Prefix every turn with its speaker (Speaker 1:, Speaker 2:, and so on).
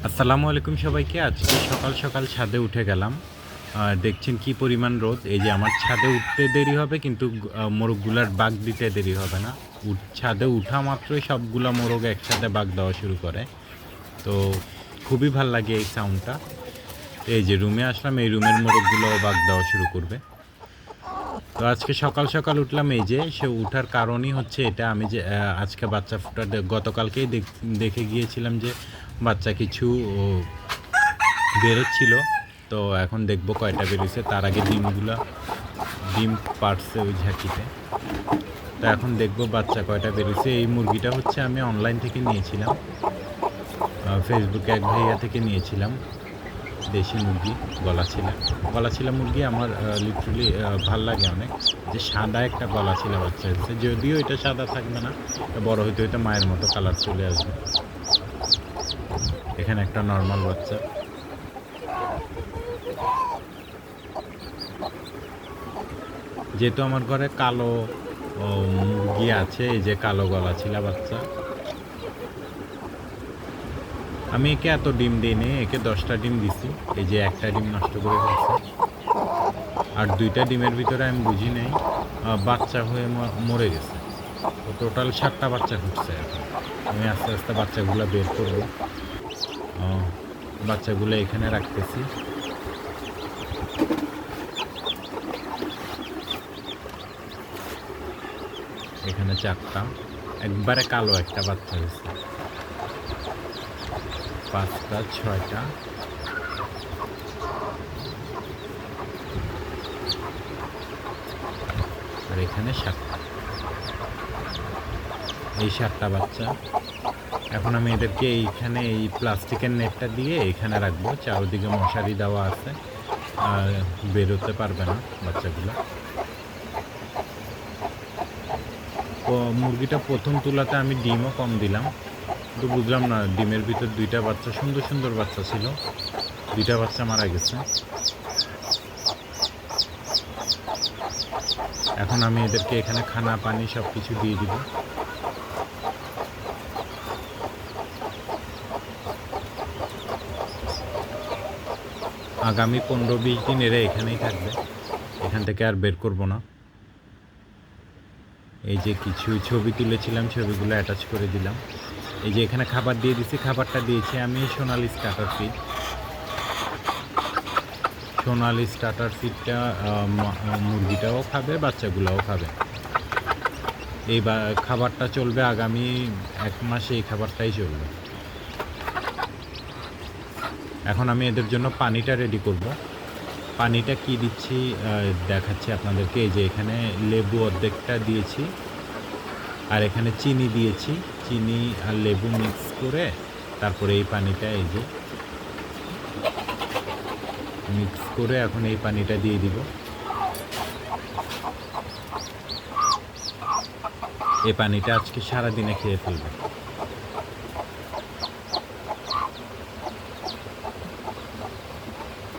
Speaker 1: আসসালামু আলাইকুম সবাইকে। আজকে সকাল সকাল ছাদে উঠে গেলাম। দেখছেন কি পরিমাণ রোদ। এই যে আমার ছাদে উঠতে দেরি হবে, কিন্তু মোরগগুলার বাগ দিতে দেরি হবে না। ছাদে উঠা মাত্রই সবগুলা মোরগ একসাথে বাগ দেওয়া শুরু করে। তো খুবই ভাল লাগে এই সাউন্ডটা। এই যে রুমে আসলাম, এই রুমের মোরগগুলোও বাগ দেওয়া শুরু করবে। তো আজকে সকাল সকাল উঠলাম, এই যে সে উঠার কারণই হচ্ছে এটা। আমি যে আজকে বাচ্চা ফুটার গতকালকেই দেখে গিয়েছিলাম যে বাচ্চা কিছু বেরোচ্ছিল। তো এখন দেখবো কয়টা বেরিয়েছে। তার আগে ডিম পাড়ছে ওই ঝাঁকিতে। তো এখন দেখবো বাচ্চা কয়টা বেরিয়েছে। এই মুরগিটা হচ্ছে আমি অনলাইন থেকে নিয়েছিলাম, ফেসবুকে এক ভাইয়া থেকে নিয়েছিলাম। দেশি মুরগি, গলাছিলা মুরগি আমার লিটারালি ভাল লাগে অনেক। যে সাদা একটা গলাছিলা বাচ্চা হচ্ছে, যদিও এটা সাদা থাকবে না, বড় হইতে হইতে মায়ের মতো কালার চলে আসবে। এখানে একটা নর্মাল বাচ্চা। যেহেতু আমার ঘরে কালো মুরগি আছে, এই যে কালো গলাছিলা বাচ্চা, আমি একে এত ডিম দিইনি, একে 10টা ডিম দিছি। এই যে একটা ডিম নষ্ট করে ফেলছে, আর 2টা ডিমের ভিতরে আমি বুঝি নাই বাচ্চা হয়ে মরে গেছে। তো টোটাল 7টা বাচ্চা ফুটছে। এখন আমি আস্তে আস্তে বাচ্চাগুলো বের করবো। বাচ্চাগুলো এখানে রাখতেছি। এখানে 4টা, একবারে কালো একটা বাচ্চা হয়েছে। 5টা, 6টা, আর এখানে 7টা। এই 7টা বাচ্চা। এখন আমি এদেরকে এইখানে এই প্লাস্টিকের নেটটা দিয়ে এখানে রাখবো। চারদিকে মশারি দেওয়া আছে, বেরোতে পারবে না বাচ্চাগুলো। মুরগিটা প্রথম তুলাতে আমি ডিমও কম দিলাম, তো বুঝলাম না। ডিমের ভিতর 2টা বাচ্চা, সুন্দর সুন্দর বাচ্চা ছিল, 2টা বাচ্চা মারা গেছে। এখন আমি এদেরকে এখানে খানা পানি সব কিছু দিয়ে দিব। আগামী 15-20 দিন এরা এখানেই থাকবে, এখান থেকে আর বের করব না। এই যে কিছু ছবি তুলেছিলাম, ছবিগুলো অ্যাটাচ করে দিলাম। এই যে এখানে খাবার দিয়ে দিছি, খাবারটা দিয়েছি আমি সোনালি স্টার্টার ফিড। সোনালি স্টার্টার ফিডটা মুরগিটাও খাবে, বাচ্চাগুলোও খাবে। এই খাবারটা চলবে আগামী 1 মাসে, এই খাবারটাই চলবে। এখন আমি এদের জন্য পানিটা রেডি করব। পানিটা কি দিচ্ছি দেখাচ্ছি আপনাদেরকে। এই যে এখানে লেবু অর্ধেকটা দিয়েছি, আর এখানে চিনি দিয়েছি। চিনি আর লেবু মিক্স করে তারপরে এই পানিটা, এই যে মিক্স করে এখন এই পানিটা দিয়ে দিব। এই পানিটা আজকে সারাদিনে খেয়ে ফেলবে।